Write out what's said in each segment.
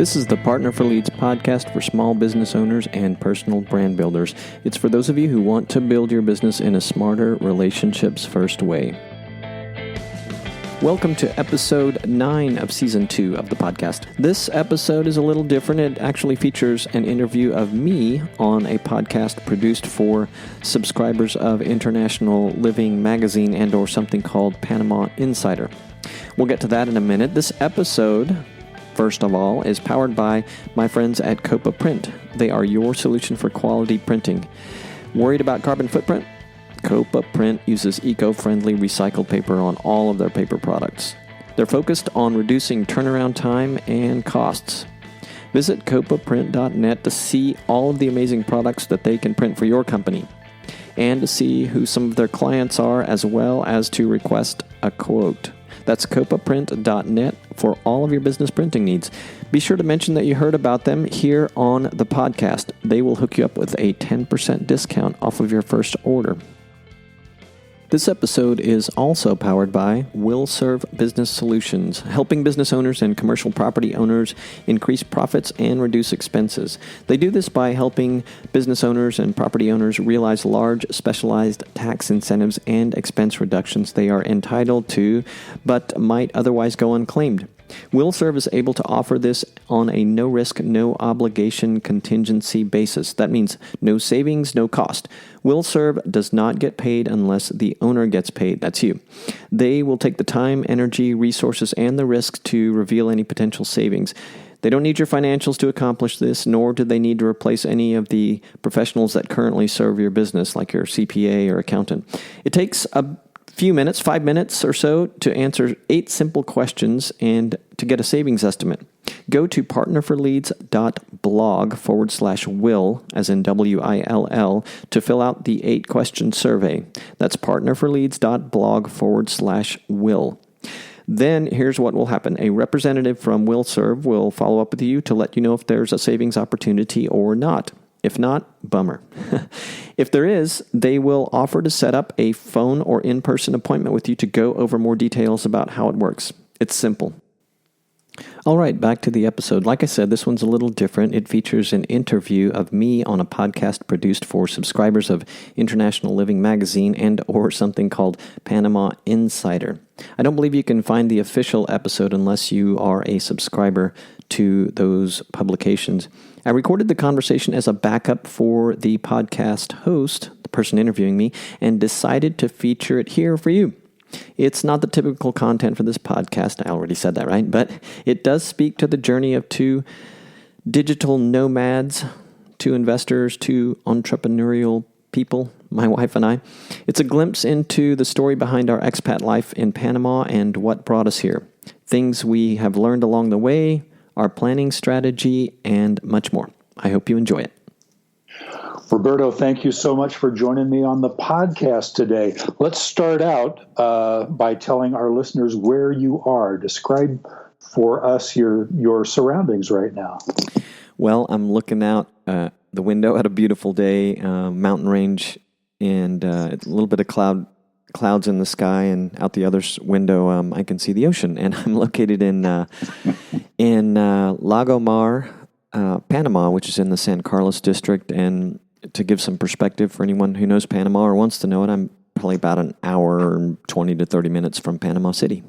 This is the Partner for Leads podcast for small business owners and personal brand builders. It's for those of you who want to build your business in a smarter, relationships-first way. Welcome to episode 9 of season 2 of the podcast. This episode is a little different. It actually features an interview of me on a podcast produced for subscribers of International Living Magazine and or something called Panama Insider. We'll get to that in a minute. This episode, first of all, is powered by my friends at Copa Print. They are your solution for quality printing. Worried about carbon footprint? Copa Print uses eco-friendly recycled paper on all of their paper products. They're focused on reducing turnaround time and costs. Visit copaprint.net to see all of the amazing products that they can print for your company and to see who some of their clients are, as well as to request a quote. That's copaprint.net for all of your business printing needs. Be sure to mention that you heard about them here on the podcast. They will hook you up with a 10% discount off of your first order. This episode is also powered by WillServe Business Solutions, helping business owners and commercial property owners increase profits and reduce expenses. They do this by helping business owners and property owners realize large, specialized tax incentives and expense reductions they are entitled to, but might otherwise go unclaimed. WillServe is able to offer this on a no-risk, no-obligation contingency basis. That means no savings, no cost. WillServe does not get paid unless the owner gets paid. That's you. They will take the time, energy, resources, and the risk to reveal any potential savings. They don't need your financials to accomplish this, nor do they need to replace any of the professionals that currently serve your business, like your CPA or accountant. It takes a few minutes, 5 minutes or so, to answer 8 simple questions and to get a savings estimate. Go to partnerforleads.blog/will, as in WILL, to fill out the 8-question survey. That's partnerforleads.blog/will. Then here's what will happen. A representative from WillServe will follow up with you to let you know if there's a savings opportunity or not. If not, bummer. If there is, they will offer to set up a phone or in-person appointment with you to go over more details about how it works. It's simple. All right, back to the episode. Like I said, this one's a little different. It features an interview of me on a podcast produced for subscribers of International Living Magazine and or something called Panama Insider. I don't believe you can find the official episode unless you are a subscriber to those publications. I recorded the conversation as a backup for the podcast host, the person interviewing me, and decided to feature it here for you. It's not the typical content for this podcast. I already said that, right? But it does speak to the journey of 2 digital nomads, 2 investors, 2 entrepreneurial people, my wife and I. It's a glimpse into the story behind our expat life in Panama and what brought us here. Things we have learned along the way, our planning strategy, and much more. I hope you enjoy it. Roberto, thank you so much for joining me on the podcast today. Let's start out by telling our listeners where you are. Describe for us your surroundings right now. Well, I'm looking out the window at a beautiful day, mountain range, and a little bit of clouds in the sky, and out the other window I can see the ocean. And I'm located in Lago Mar, Panama, which is in the San Carlos district. And to give some perspective for anyone who knows Panama or wants to know it, I'm probably about an hour and 20 to 30 minutes from Panama City.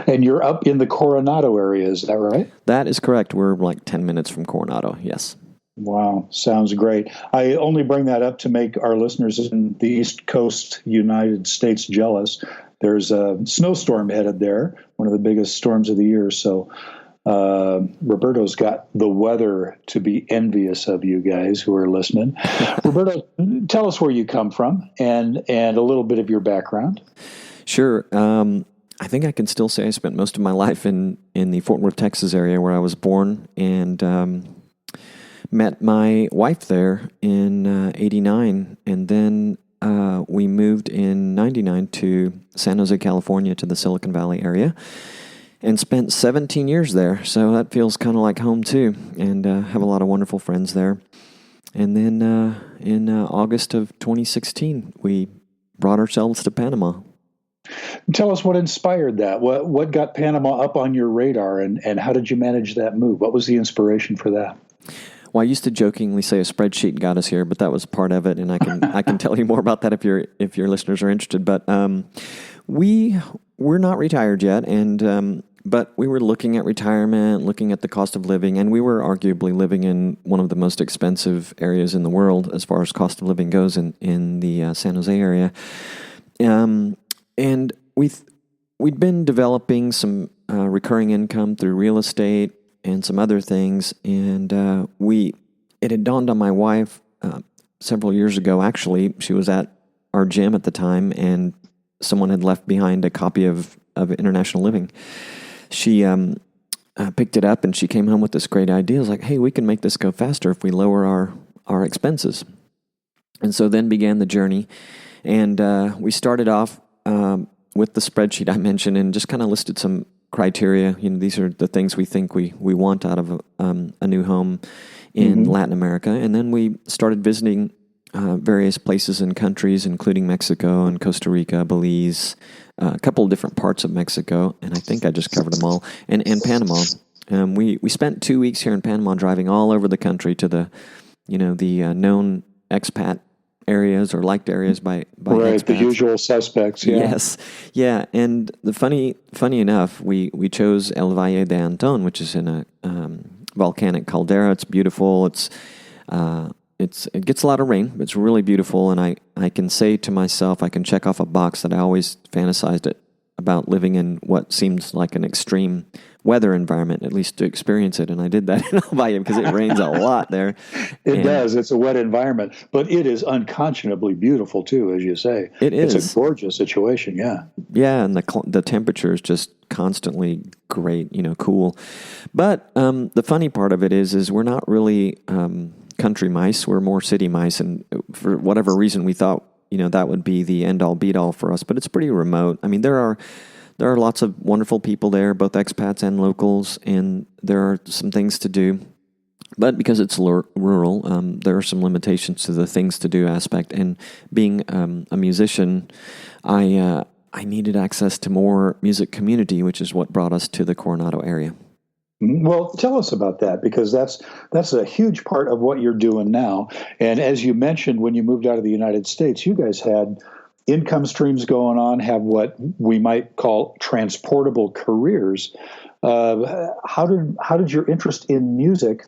And you're up in the Coronado area, is that right? That is correct. We're like 10 minutes from Coronado, yes. Wow, sounds great. I only bring that up to make our listeners in the East Coast United States jealous. There's a snowstorm headed there, one of the biggest storms of the year. So Roberto's got the weather to be envious of, you guys who are listening. Roberto, tell us where you come from and a little bit of your background. Sure. I think I can still say I spent most of my life in the Fort Worth, Texas area where I was born, and met my wife there in 89, and then we moved in 99 to San Jose, California, to the Silicon Valley area, and spent 17 years there. So that feels kind of like home too, and have a lot of wonderful friends there. And then in August of 2016, we brought ourselves to Panama. Tell us what inspired that. What got Panama up on your radar, and how did you manage that move? What was the inspiration for that? Well, I used to jokingly say a spreadsheet got us here, but that was part of it, and I can tell you more about that if your listeners are interested. But we're not retired yet, and but we were looking at retirement, looking at the cost of living, and we were arguably living in one of the most expensive areas in the world as far as cost of living goes in the San Jose area. And we'd been developing some recurring income through real estate and some other things, and it had dawned on my wife several years ago. Actually, she was at our gym at the time, and someone had left behind a copy of International Living. She picked it up, and she came home with this great idea. It was like, hey, we can make this go faster if we lower our expenses. And so then began the journey, and we started off with the spreadsheet I mentioned, and just kind of listed some criteria. These are the things we think we want out of a new home in Latin America. And then we started visiting various places and countries, including Mexico and Costa Rica, Belize, a couple of different parts of Mexico, and I think I just covered them all, and Panama. We spent 2 weeks here in Panama, driving all over the country to the known expat areas or liked areas by right, expats. The usual suspects. Yeah. Yes, yeah. And the funny enough, we chose El Valle de Anton, which is in a volcanic caldera. It's beautiful. It gets a lot of rain. It's really beautiful, and I can say to myself, I can check off a box that I always fantasized about living in what seems like an extreme weather environment, at least to experience it. And I did that in El Valle because it rains a lot there. It does. It's a wet environment, but it is unconscionably beautiful too, as you say. It is. It's a gorgeous situation. Yeah. Yeah, and the temperature is just constantly great. Cool. But the funny part of it is we're not really country mice. We're more city mice, and for whatever reason, we thought that would be the end all be all for us. But it's pretty remote. I mean, there are lots of wonderful people there, both expats and locals, and there are some things to do. But because it's rural, there are some limitations to the things to do aspect. And being a musician, I needed access to more music community, which is what brought us to the Coronado area. Well, tell us about that, because that's a huge part of what you're doing now. And as you mentioned, when you moved out of the United States, you guys had income streams going on, have what we might call transportable careers. How did your interest in music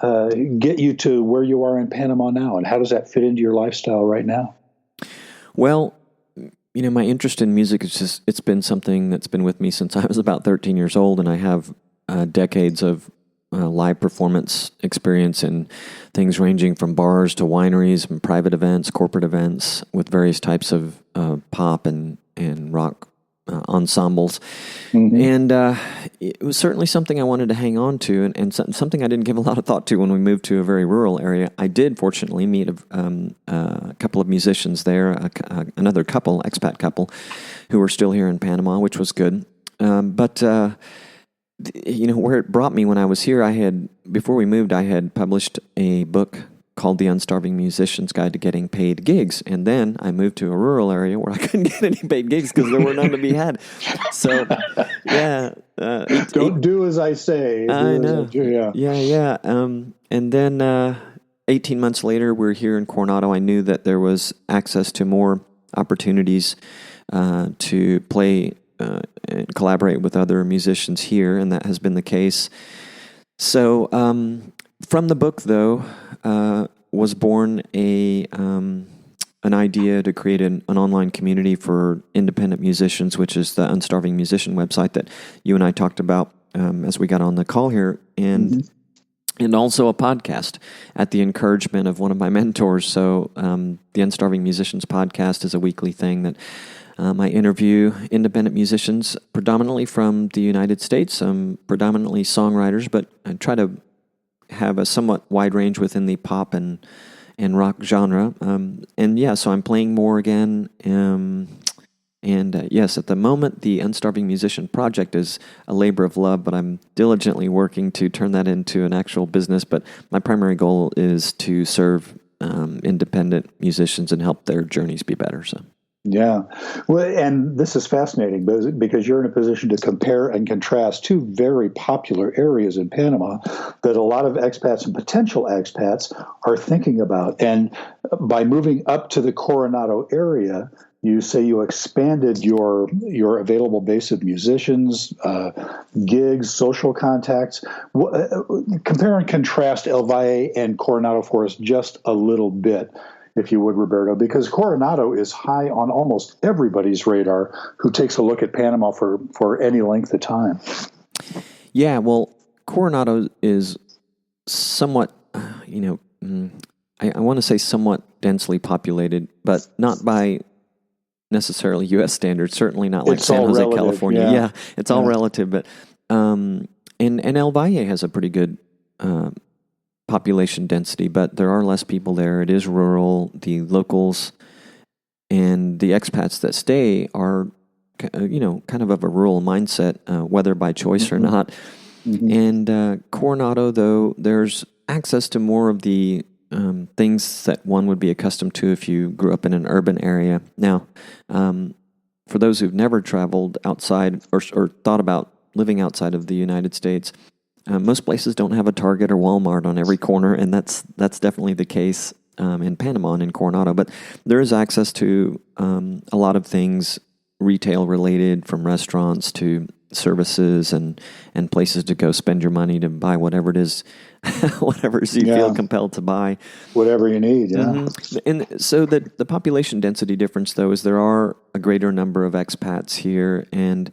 get you to where you are in Panama now, and how does that fit into your lifestyle right now? Well, my interest in music it's been something that's been with me since I was about 13 years old, and I have decades of live performance experience in things ranging from bars to wineries and private events, corporate events with various types of pop and rock ensembles. And it was certainly something I wanted to hang on to, and something I didn't give a lot of thought to when we moved to a very rural area. I did fortunately meet a couple of musicians there, another couple, expat couple, who were still here in Panama, which was good. But where it brought me when I was here, before we moved, I had published a book called The Unstarving Musician's Guide to Getting Paid Gigs. And then I moved to a rural area where I couldn't get any paid gigs because there were none to be had. So, yeah. Don't do as I say. I know. Yeah. And then 18 months later, we're here in Coronado. I knew that there was access to more opportunities to play and collaborate with other musicians here, and that has been the case. So from the book, though, was born an idea to create an online community for independent musicians, which is the Unstarving Musician website that you and I talked about as we got on the call here, and also a podcast at the encouragement of one of my mentors. So the Unstarving Musicians podcast is a weekly thing that I interview independent musicians, predominantly from the United States, predominantly songwriters, but I try to have a somewhat wide range within the pop and rock genre. So I'm playing more again. Yes, at the moment, the Unstarving Musician project is a labor of love, but I'm diligently working to turn that into an actual business. But my primary goal is to serve independent musicians and help their journeys be better. So. Yeah. Well, and this is fascinating because you're in a position to compare and contrast two very popular areas in Panama that a lot of expats and potential expats are thinking about. And by moving up to the Coronado area, you say you expanded your available base of musicians, gigs, social contacts. Compare and contrast El Valle and Coronado for us just a little bit, if you would, Roberto, because Coronado is high on almost everybody's radar who takes a look at Panama for any length of time. Yeah, well, Coronado is somewhat, I want to say somewhat densely populated, but not by necessarily U.S. standards, certainly not like San Jose, relative, California. Yeah, it's all relative, but and El Valle has a pretty good population density, but there are less people there. It is rural. The locals and the expats that stay are, kind of a rural mindset, whether by choice or not. Mm-hmm. And Coronado, though, there's access to more of the things that one would be accustomed to if you grew up in an urban area. Now, for those who've never traveled outside or thought about living outside of the United States, most places don't have a Target or Walmart on every corner, and that's definitely the case in Panama and in Coronado. But there is access to a lot of things retail related, from restaurants to services and places to go spend your money to buy whatever it is, whatever you feel compelled to buy. Whatever you need, yeah. Mm-hmm. And so the population density difference, though, is there are a greater number of expats here, and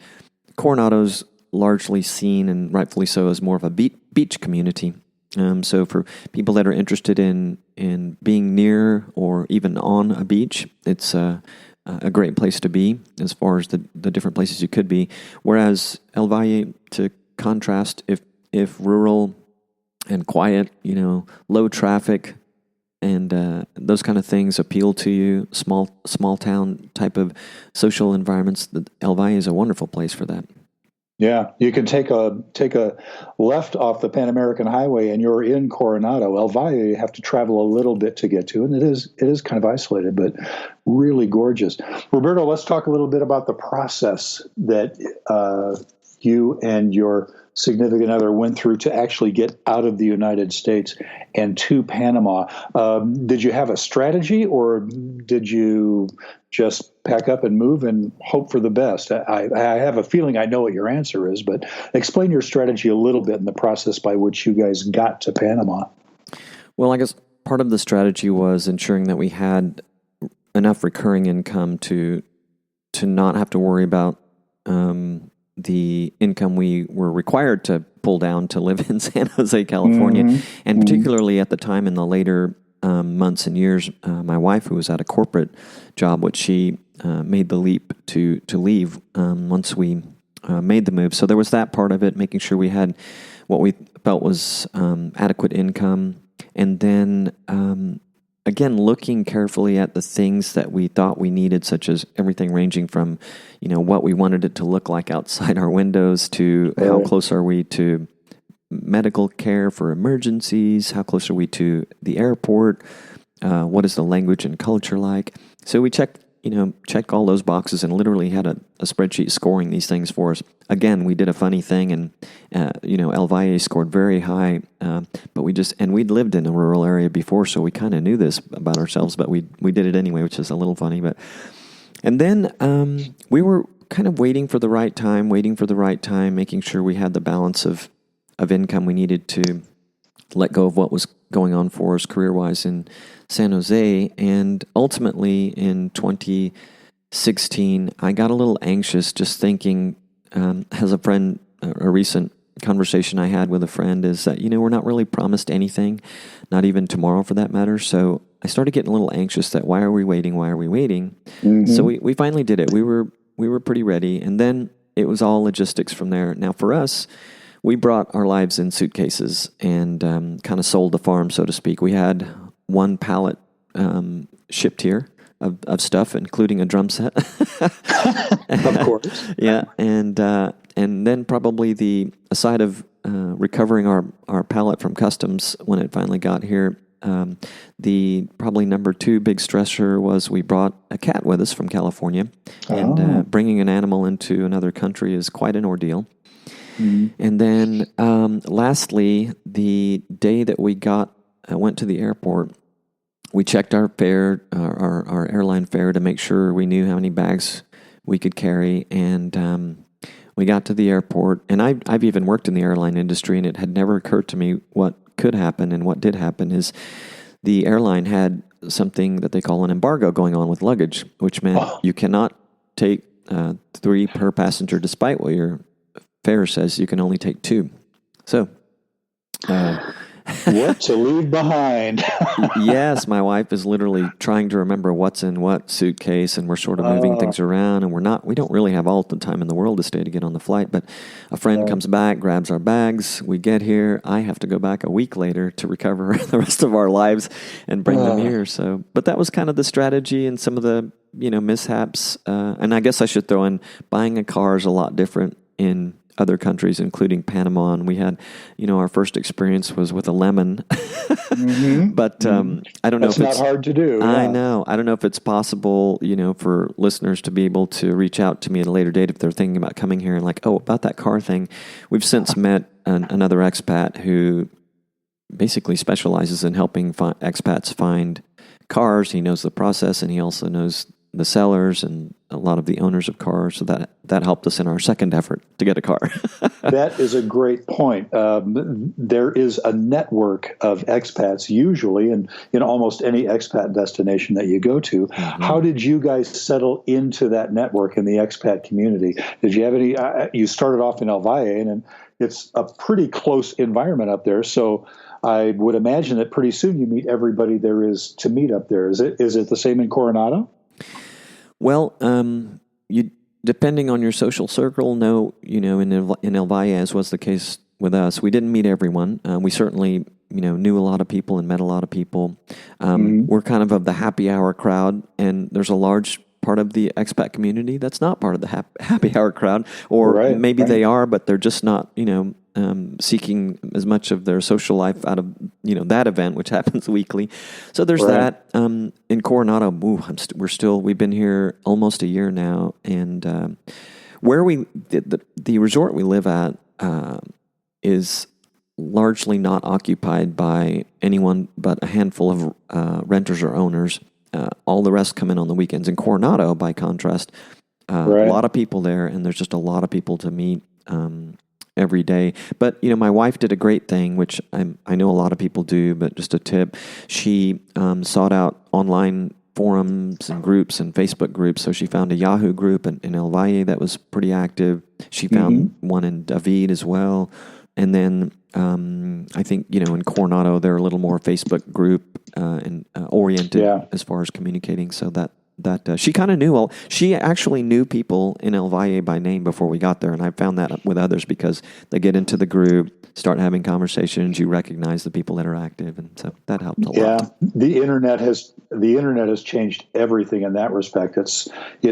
Coronado's largely seen, and rightfully so, as more of a beach community. So for people that are interested in being near or even on a beach, it's a great place to be as far as the different places you could be. Whereas El Valle, to contrast, if rural and quiet, low traffic and those kind of things appeal to you, small town type of social environments, El Valle is a wonderful place for that. Yeah, you can take a left off the Pan American Highway and you're in Coronado. El Valle, you have to travel a little bit to get to, and it is kind of isolated, but really gorgeous. Roberto, let's talk a little bit about the process that you and your significant other went through to actually get out of the United States and to Panama. Did you have a strategy, or did you just pack up and move and hope for the best? I have a feeling I know what your answer is, but explain your strategy a little bit in the process by which you guys got to Panama. Well, I guess part of the strategy was ensuring that we had enough recurring income to not have to worry about the income we were required to pull down to live in San Jose, California. Mm-hmm. And particularly at the time in the later months and years, my wife, who was at a corporate job, which she made the leap to leave once we made the move. So there was that part of it, making sure we had what we felt was adequate income. And then, again, looking carefully at the things that we thought we needed, such as everything ranging from, what we wanted it to look like outside our windows to how close are we to medical care for emergencies, how close are we to the airport, what is the language and culture like. So we checked all those boxes and literally had a spreadsheet scoring these things for us. Again, we did a funny thing, and El Valle scored very high, but we'd lived in a rural area before, so we kind of knew this about ourselves, but we did it anyway, which is a little funny. And then we were kind of waiting for the right time, making sure we had the balance of income we needed to let go of what was going on for us career-wise in San Jose. And ultimately, in 2016, I got a little anxious just thinking, as a recent conversation I had with a friend is that, we're not really promised anything, not even tomorrow for that matter. So I started getting a little anxious that why are we waiting? Mm-hmm. So we finally did it. We were pretty ready. And then it was all logistics from there. Now for us, we brought our lives in suitcases and kind of sold the farm, so to speak. We had one pallet shipped here of stuff, including a drum set. Of course. Yeah, and then probably aside of recovering our pallet from customs when it finally got here, The probably number 2 big stressor was we brought a cat with us from California, and bringing an animal into another country is quite an ordeal. And then lastly, the day that we went to the airport, we checked our fare, our airline fare, to make sure we knew how many bags we could carry. And we got to the airport, and I've even worked in the airline industry, and it had never occurred to me what could happen. And what did happen is the airline had something that they call an embargo going on with luggage, which meant you cannot take 3 per passenger, despite what your fare says. You can only take 2. So what to leave behind. Yes, my wife is literally trying to remember what's in what suitcase, and we're sort of moving things around, and we don't really have all the time in the world to stay to get on the flight. But a friend comes back, grabs our bags, we get here. I have to go back a week later to recover the rest of our lives and bring them here. So, but that was kind of the strategy and some of the mishaps. And I guess I should throw in, buying a car is a lot different in other countries, including Panama. And we had, our first experience was with a lemon. But I don't know if it's not hard to do. I know. I don't know if it's possible, for listeners to be able to reach out to me at a later date if they're thinking about coming here and about that car thing. We've since met another expat who basically specializes in helping expats find cars. He knows the process, and he also knows the sellers and a lot of the owners of cars. So that helped us in our second effort to get a car. That is a great point. There is a network of expats usually in almost any expat destination that you go to. How did you guys settle into that network in the expat community? Did you have any, you started off in El Valle, and it's a pretty close environment up there. So I would imagine that pretty soon you meet everybody there is to meet up there. Is it the same in Coronado? Well, you depending on your social circle, in El Valle, as was the case with us, we didn't meet everyone. We certainly, knew a lot of people and met a lot of people. We're kind of the happy hour crowd, and there's a large part of the expat community that's not part of the happy hour crowd, or maybe they are, but they're just not, seeking as much of their social life out of, that event, which happens weekly. So there's that. In Coronado, we've been here almost a year now, and where the resort we live at is largely not occupied by anyone but a handful of renters or owners. All the rest come in on the weekends. In Coronado, by contrast, a lot of people there, and there's just a lot of people to meet every day. But, my wife did a great thing, which I know a lot of people do, but just a tip. She sought out online forums and groups and Facebook groups. So she found a Yahoo group in El Valle that was pretty active. She found one in David as well. And then I think, in Coronado, they're a little more Facebook group and oriented as far as communicating. So that she kind of knew she actually knew people in El Valle by name before we got there. And I found that with others, because they get into the group, start having conversations, you recognize the people that are active. And so that helped a lot. Yeah. The internet has changed everything in that respect. It's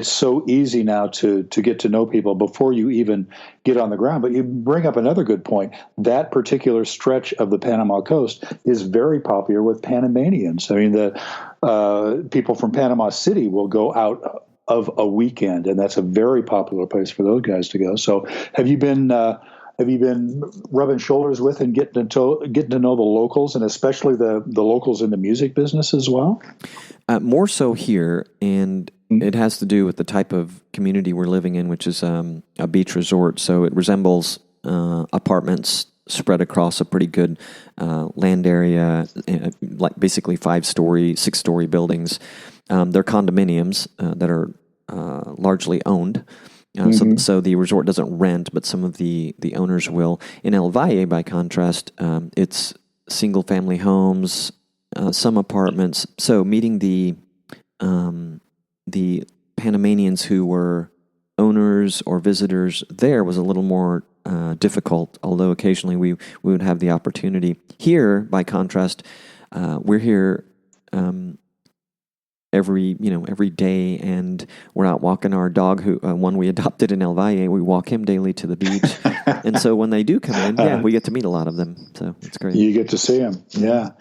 so easy now to get to know people before you even get on the ground. But you bring up another good point. That particular stretch of the Panama coast is very popular with Panamanians. I mean, the people from Panama City will go out of a weekend, and that's a very popular place for those guys to go. So have you been rubbing shoulders with and getting to know the locals, and especially the locals in the music business as well? More so here, and it has to do with the type of community we're living in, which is a beach resort. So it resembles apartments spread across a pretty good land area, like basically 5-story, 6-story buildings. They're condominiums that are largely owned. So the resort doesn't rent, but some of the owners will. In El Valle, by contrast, it's single-family homes, some apartments. So meeting the Panamanians who were owners or visitors there was a little more difficult, although occasionally we would have the opportunity. Here, by contrast, we're here every day, and we're out walking our dog, who one we adopted in El Valle. We walk him daily to the beach, and so when they do come in, we get to meet a lot of them. So it's great. You get to see them, yeah.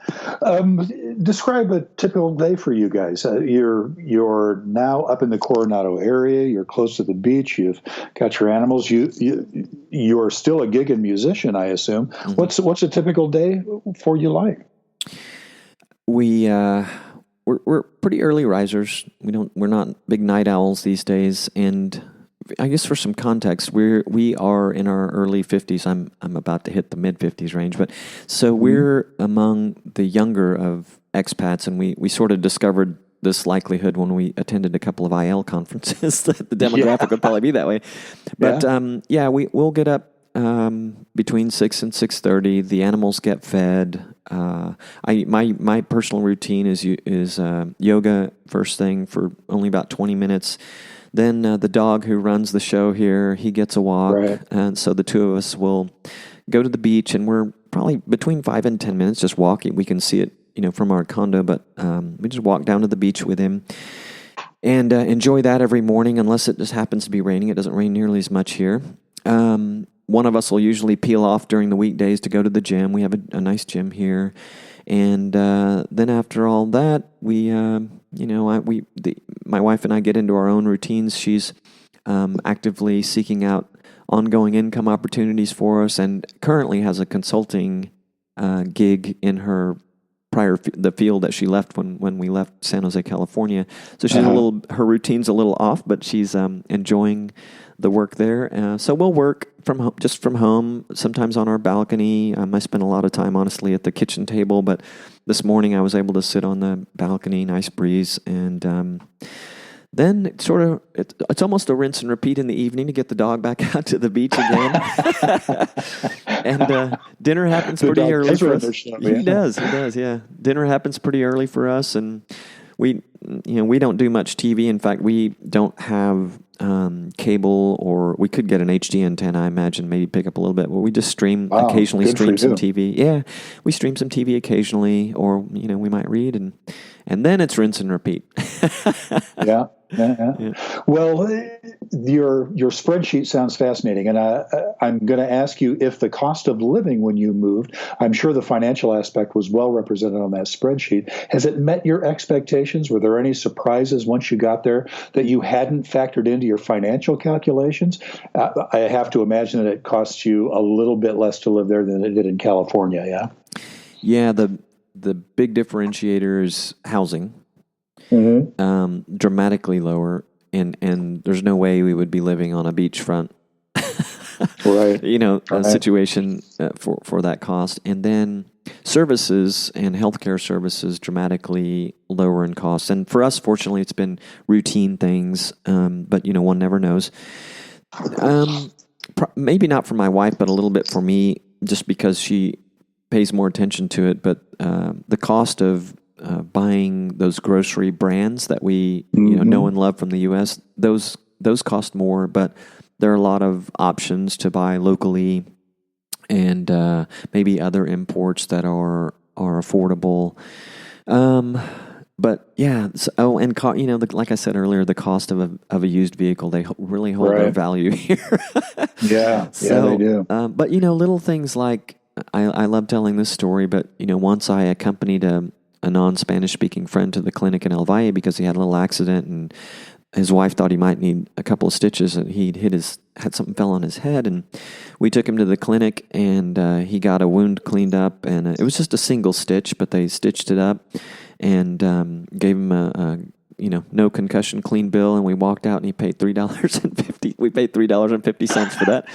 Describe a typical day for you guys. You're now up in the Coronado area. You're close to the beach. You've got your animals. You're still a gigging musician, I assume. Mm-hmm. What's a typical day for you like? We're pretty early risers. We're not big night owls these days. And I guess for some context, we are in our early 50s. I'm about to hit the mid 50s range, but so we're among the younger of expats, and we sort of discovered this likelihood when we attended a couple of IL conferences that the demographic would probably be that way. But we'll get up between 6 and 6:30. The animals get fed. My personal routine is yoga first thing for only about 20 minutes. Then the dog who runs the show here, he gets a walk, right. And so the two of us will go to the beach, and we're probably between 5 and 10 minutes just walking. We can see it, from our condo, but we just walk down to the beach with him and enjoy that every morning, unless it just happens to be raining. It doesn't rain nearly as much here. One of us will usually peel off during the weekdays to go to the gym. We have a nice gym here. And then after all that, my wife and I get into our own routines. She's actively seeking out ongoing income opportunities for us, and currently has a consulting gig in her the field that she left when we left San Jose, California. So she's her routine's a little off, but she's enjoying the work there. So we'll work from home, sometimes on our balcony. I spend a lot of time, honestly, at the kitchen table, but this morning I was able to sit on the balcony, nice breeze, and then it's almost a rinse and repeat in the evening to get the dog back out to the beach again. And dinner happens pretty early for us. He does, yeah. Dinner happens pretty early for us, and we don't do much TV. In fact, we don't have cable, or we could get an HD antenna, I imagine, maybe pick up a little bit, but we just occasionally stream some TV. Yeah, we stream some TV occasionally, or we might read, and then it's rinse and repeat. Yeah. Well, your spreadsheet sounds fascinating, and I'm going to ask you if the cost of living when you moved, I'm sure the financial aspect was well represented on that spreadsheet. Has it met your expectations? Were there any surprises once you got there that you hadn't factored into your financial calculations? I have to imagine that it costs you a little bit less to live there than it did in California, yeah? Yeah, the big differentiator is housing. Mm-hmm. Dramatically lower, and there's no way we would be living on a beachfront, right? Situation for that cost. And then services and healthcare services dramatically lower in cost. And for us, fortunately, it's been routine things, but one never knows. Maybe not for my wife, but a little bit for me, just because she pays more attention to it. But the cost of buying those grocery brands that we know and love from the U.S., those cost more, but there are a lot of options to buy locally, and maybe other imports that are affordable. But yeah, like I said earlier, the cost of a used vehicle, they really hold their value here. Yeah, they do. But little things like, I love telling this story, but once I accompanied a non-Spanish speaking friend to the clinic in El Valle because he had a little accident, and his wife thought he might need a couple of stitches, and had something fell on his head, and we took him to the clinic, and he got a wound cleaned up, and it was just a single stitch, but they stitched it up and gave him a no concussion clean bill, and we walked out, and he paid $3.50. We paid $3.50 for that.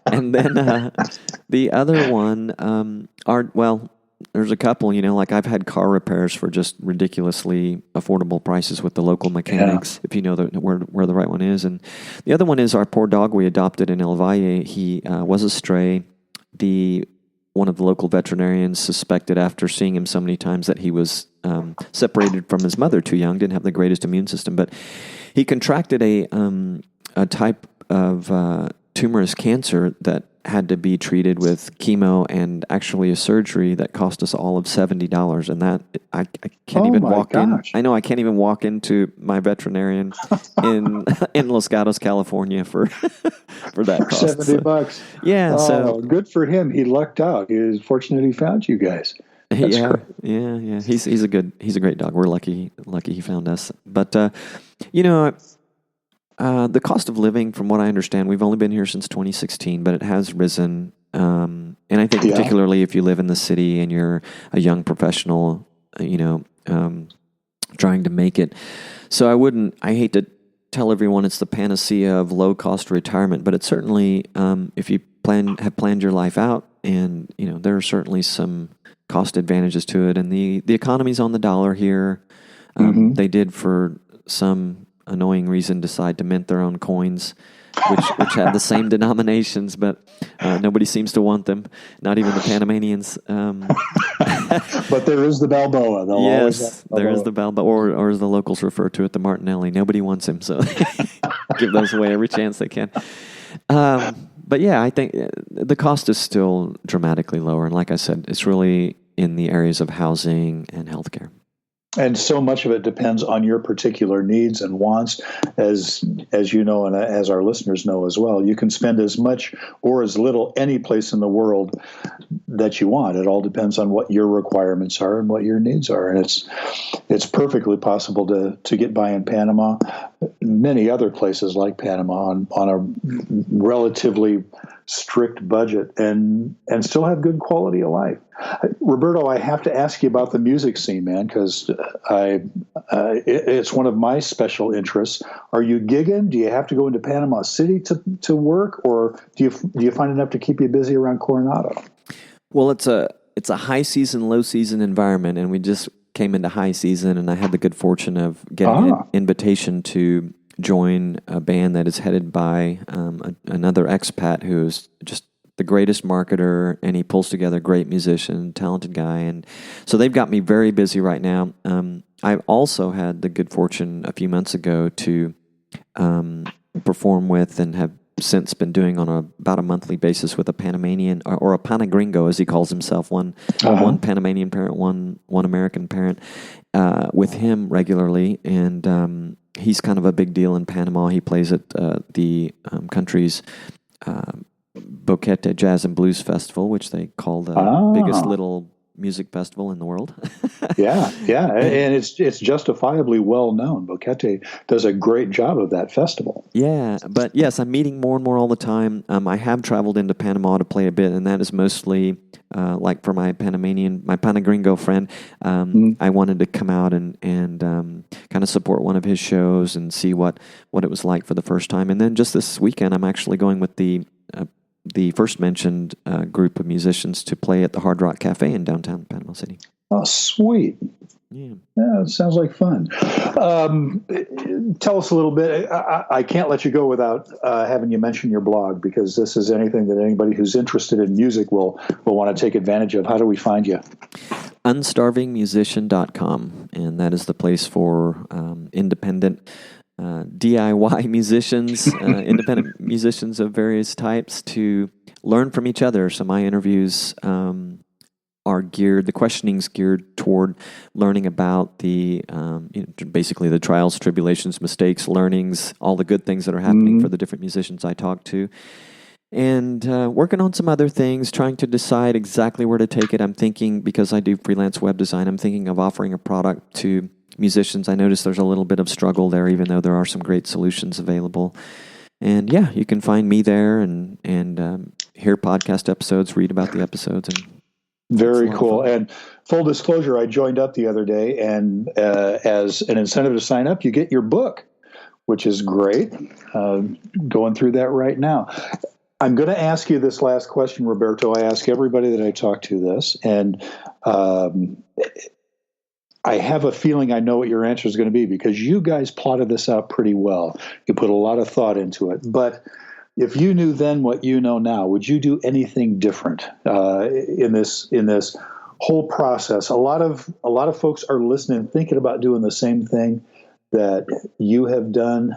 And then the other one, there's a couple, like I've had car repairs for just ridiculously affordable prices with the local mechanics, if you know where the right one is. And the other one is our poor dog we adopted in El Valle. He was a stray. One of the local veterinarians suspected, after seeing him so many times, that he was separated from his mother too young, didn't have the greatest immune system. But he contracted a type of tumorous cancer that had to be treated with chemo and actually a surgery that cost us all of $70. And that I can't even walk in. I know I can't even walk into my veterinarian in Los Gatos, California for that cost. $70. Yeah. So good for him. He lucked out. He was fortunate he found you guys. That's yeah, great. yeah. He's a great dog. We're lucky he found us. But you know, the cost of living, from what I understand, we've only been here since 2016, but it has risen. And I think particularly if you live in the city and you're a young professional, trying to make it. So I hate to tell everyone it's the panacea of low cost retirement, but it's certainly, if you have planned your life out, and there are certainly some cost advantages to it. And the economy's on the dollar here. They did, for some annoying reason, decide to mint their own coins, which have the same denominations, but nobody seems to want them, not even the Panamanians. But there is the Balboa. Yes, there is the Balboa, or as the locals refer to it, the Martinelli. Nobody wants him, so give those away every chance they can. But yeah, I think the cost is still dramatically lower, and like I said, it's really in the areas of housing and healthcare. And so much of it depends on your particular needs and wants, as you know, and as our listeners know as well. You can spend as much or as little any place in the world that you want. It all depends on what your requirements are and what your needs are. And it's perfectly possible to get by in Panama, many other places like Panama, on a relatively strict budget and still have good quality of life. Roberto, I have to ask you about the music scene, man, because it's one of my special interests. Are you gigging? Do you have to go into Panama City to work, or do you find enough to keep you busy around Coronado? Well, it's a high season, low season environment, and we just came into high season, and I had the good fortune of getting an invitation to join a band that is headed by another expat who's just the greatest marketer, and he pulls together great musician, talented guy. And so they've got me very busy right now. I've also had the good fortune a few months ago to perform with, and have since been doing on about a monthly basis with a Panamanian, or a Panagringo, as he calls himself, one Panamanian parent, one American parent, with him regularly. And he's kind of a big deal in Panama. He plays at the country's Boquete Jazz and Blues Festival, which they call the biggest little music festival in the world. Yeah, and it's justifiably well known. Boquete does a great job of that festival. Yeah, but yes, I'm meeting more and more all the time. I have traveled into Panama to play a bit, and that is mostly like for my Panagringo friend. I wanted to come out and kind of support one of his shows and see what it was like for the first time. And then just this weekend, I'm actually going with the first mentioned group of musicians to play at the Hard Rock Cafe in downtown Panama City. Oh, sweet. Yeah, it sounds like fun. Tell us a little bit. I can't let you go without having you mention your blog, because this is anything that anybody who's interested in music will want to take advantage of. How do we find you? Unstarvingmusician.com, and that is the place for independent DIY musicians, independent musicians of various types, to learn from each other. So my interviews the questioning's geared toward learning about the, basically the trials, tribulations, mistakes, learnings, all the good things that are happening for the different musicians I talk to. And working on some other things, trying to decide exactly where to take it. I'm thinking, because I do freelance web design, I'm thinking of offering a product to musicians. I notice there's a little bit of struggle there, even though there are some great solutions available. And yeah, you can find me there and hear podcast episodes, read about the episodes. And very cool. And full disclosure, I joined up the other day, and as an incentive to sign up, you get your book, which is great. Going through that right now. I'm going to ask you this last question, Roberto. I ask everybody that I talk to this, and I have a feeling I know what your answer is going to be, because you guys plotted this out pretty well. You put a lot of thought into it. But if you knew then what you know now, would you do anything different in this whole process? A lot of folks are listening, thinking about doing the same thing that you have done,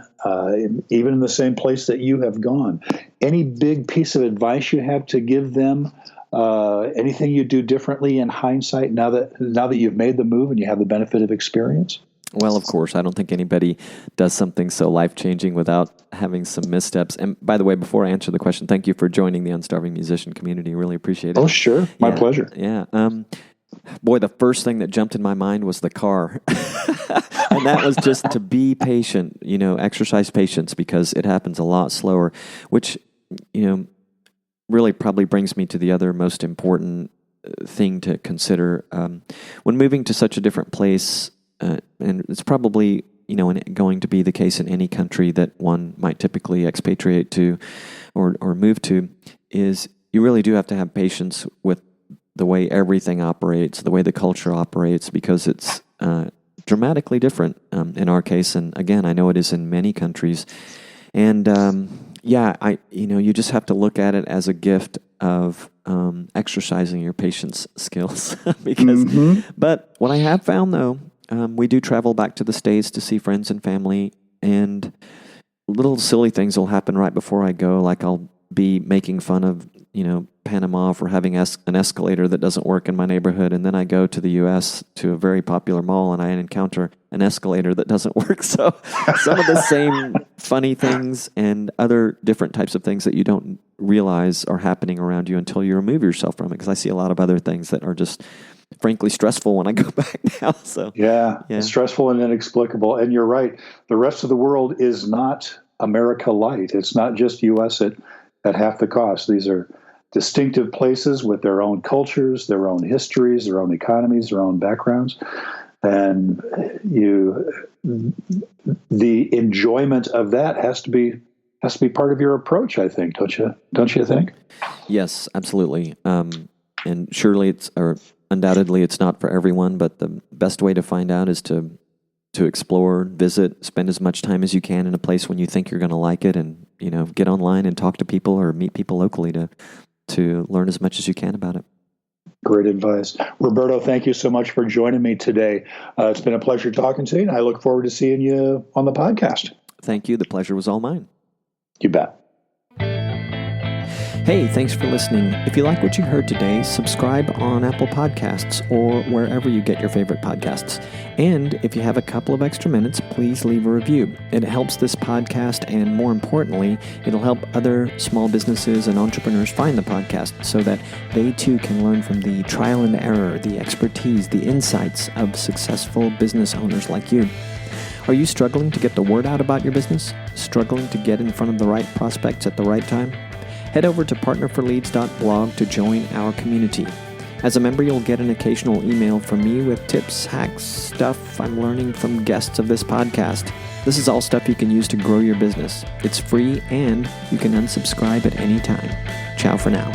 even in the same place that you have gone. any big piece of advice you have to give them? Anything you do differently in hindsight now that you've made the move and you have the benefit of experience? Well, of course, I don't think anybody does something so life-changing without having some missteps. And by the way, before I answer the question, thank you for joining the Unstarving Musician community. Really appreciate it. Oh, sure. My pleasure. Yeah. Boy, the first thing that jumped in my mind was the car. And that was just to be patient, exercise patience, because it happens a lot slower, which, really probably brings me to the other most important thing to consider. When moving to such a different place, and it's probably, going to be the case in any country that one might typically expatriate to or move to, is you really do have to have patience with the way everything operates, the way the culture operates, because it's dramatically different in our case. And again, I know it is in many countries. And you just have to look at it as a gift of exercising your patience skills. But what I have found, though, we do travel back to the States to see friends and family, and little silly things will happen right before I go. Like I'll be making fun of, Panama for having an escalator that doesn't work in my neighborhood. And then I go to the U.S. to a very popular mall and I encounter an escalator that doesn't work. So some of the same funny things and other different types of things that you don't realize are happening around you until you remove yourself from it. Because I see a lot of other things that are just frankly stressful when I go back now. So yeah, stressful and inexplicable. And you're right. The rest of the world is not America light. It's not just U.S. at half the cost. These are distinctive places with their own cultures, their own histories, their own economies, their own backgrounds. And the enjoyment of that has to be part of your approach, I think, don't you think? Yes, absolutely. And surely undoubtedly it's not for everyone, but the best way to find out is to explore, visit, spend as much time as you can in a place when you think you're going to like it, and get online and talk to people or meet people locally to learn as much as you can about it. Great advice. Roberto, thank you so much for joining me today. It's been a pleasure talking to you, and I look forward to seeing you on the podcast. Thank you. The pleasure was all mine. You bet. Hey, thanks for listening. If you like what you heard today, subscribe on Apple Podcasts or wherever you get your favorite podcasts. And if you have a couple of extra minutes, please leave a review. It helps this podcast, and more importantly, it'll help other small businesses and entrepreneurs find the podcast so that they too can learn from the trial and error, the expertise, the insights of successful business owners like you. Are you struggling to get the word out about your business? Struggling to get in front of the right prospects at the right time? Head over to partnerforleads.blog to join our community. As a member, you'll get an occasional email from me with tips, hacks, stuff I'm learning from guests of this podcast. This is all stuff you can use to grow your business. It's free, and you can unsubscribe at any time. Ciao for now.